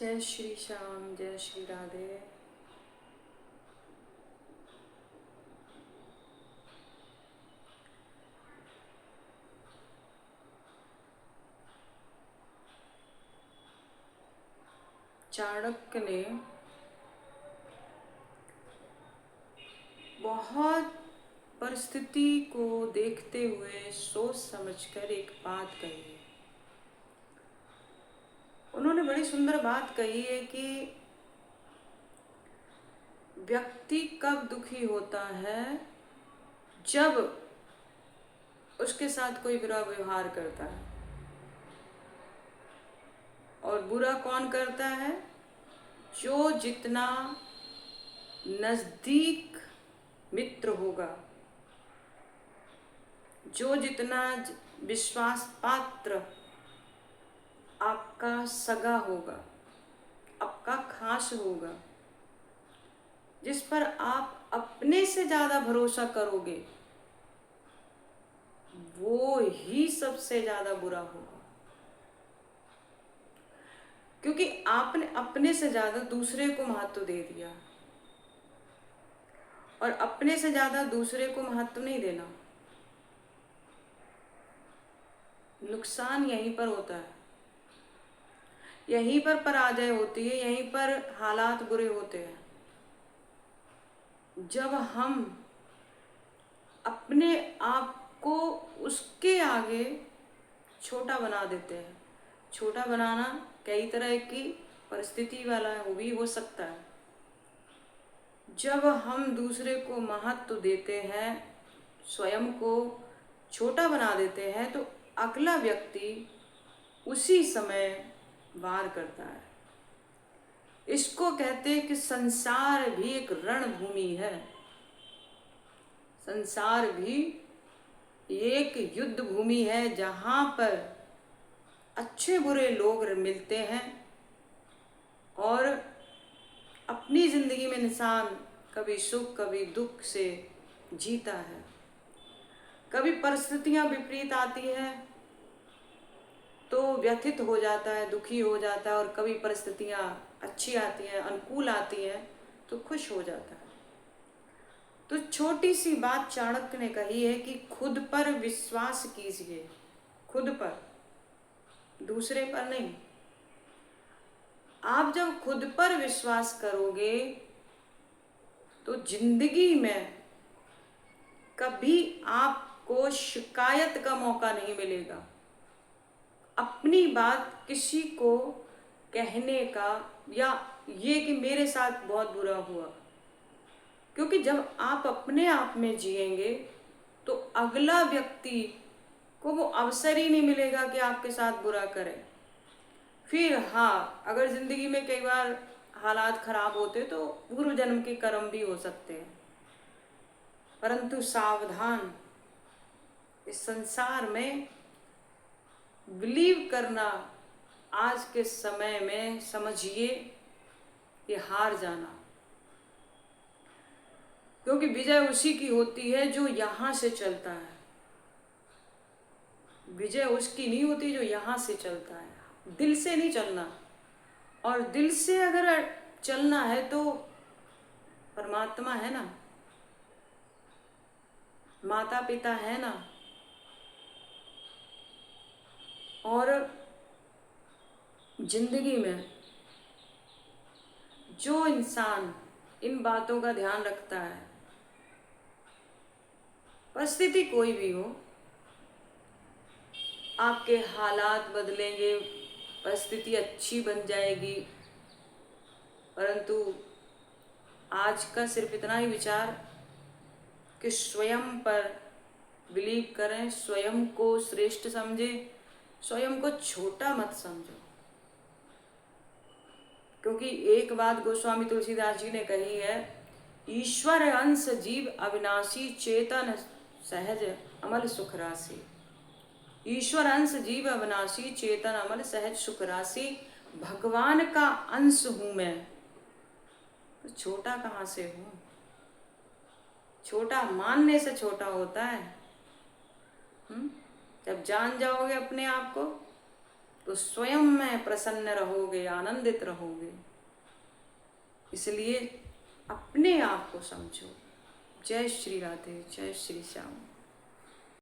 जय श्री श्याम, जय श्री राधे। चाणक्य ने बहुत परिस्थिति को देखते हुए सोच समझकर एक बात कही है। उन्होंने बड़ी सुंदर बात कही है कि व्यक्ति कब दुखी होता है जब उसके साथ कोई बुरा व्यवहार करता है। और बुरा कौन करता है? जो जितना नजदीक मित्र होगा, जो जितना विश्वास पात्र आपका सगा होगा, आपका खास होगा, जिस पर आप अपने से ज्यादा भरोसा करोगे, वो ही सबसे ज्यादा बुरा होगा। क्योंकि आपने अपने से ज्यादा दूसरे को महत्व दे दिया, और अपने से ज्यादा दूसरे को महत्व नहीं देना। नुकसान यहीं पर होता है, यहीं पर पराजय होती है, यहीं पर हालात बुरे होते हैं। जब हम अपने आप को उसके आगे छोटा बना देते हैं। छोटा बनाना कई तरह की परिस्थिति वाला भी हो सकता है। जब हम दूसरे को महत्व देते हैं, स्वयं को छोटा बना देते हैं, तो अगला व्यक्ति उसी समय वार करता है। इसको कहते हैं कि संसार भी एक रणभूमि है। संसार भी एक युद्ध भूमि है, जहाँ पर अच्छे बुरे लोग मिलते हैं और अपनी जिंदगी में इंसान कभी सुख कभी दुख से जीता है। कभी परिस्थितियां विपरीत आती है तो व्यथित हो जाता है, दुखी हो जाता है, और कभी परिस्थितियां अच्छी आती हैं, अनुकूल आती हैं तो खुश हो जाता है। तो छोटी सी बात चाणक्य ने कही है कि खुद पर विश्वास कीजिए, खुद पर, दूसरे पर नहीं। आप जब खुद पर विश्वास करोगे तो जिंदगी में कभी आपको शिकायत का मौका नहीं मिलेगा। अपनी बात किसी को कहने का, या ये कि मेरे साथ बहुत बुरा हुआ, क्योंकि जब आप अपने आप में जिएंगे तो अगला व्यक्ति को वो अवसर ही नहीं मिलेगा कि आपके साथ बुरा करे। फिर हाँ, अगर जिंदगी में कई बार हालात खराब होते तो पूर्व जन्म के कर्म भी हो सकते हैं, परंतु सावधान, इस संसार में बिलीव करना आज के समय में समझिए कि हार जाना। क्योंकि विजय उसी की होती है जो यहाँ से चलता है। विजय उसकी नहीं होती जो यहाँ से चलता है। दिल से नहीं चलना, और दिल से अगर चलना है तो परमात्मा है ना, माता पिता है ना, और जिंदगी में जो इंसान इन बातों का ध्यान रखता है, परिस्थिति कोई भी हो, आपके हालात बदलेंगे, परिस्थिति अच्छी बन जाएगी, परंतु आज का सिर्फ इतना ही विचार कि स्वयं पर बिलीव करें, स्वयं को श्रेष्ठ समझें, स्वयं को छोटा मत समझो। क्योंकि एक बात गोस्वामी तुलसीदास जी ने कही है, ईश्वर अंश जीव अविनाशी, चेतन सहज अमल सुख राशि। ईश्वर अंश जीव अविनाशी, चेतन अमल सहज सुख राशि। भगवान का अंश हूं मैं, तो छोटा कहाँ से हूं? छोटा मानने से छोटा होता है। जब जान जाओगे अपने आप को तो स्वयं में प्रसन्न रहोगे, आनंदित रहोगे। इसलिए अपने आप को समझो। जय श्री राधे, जय श्री श्याम।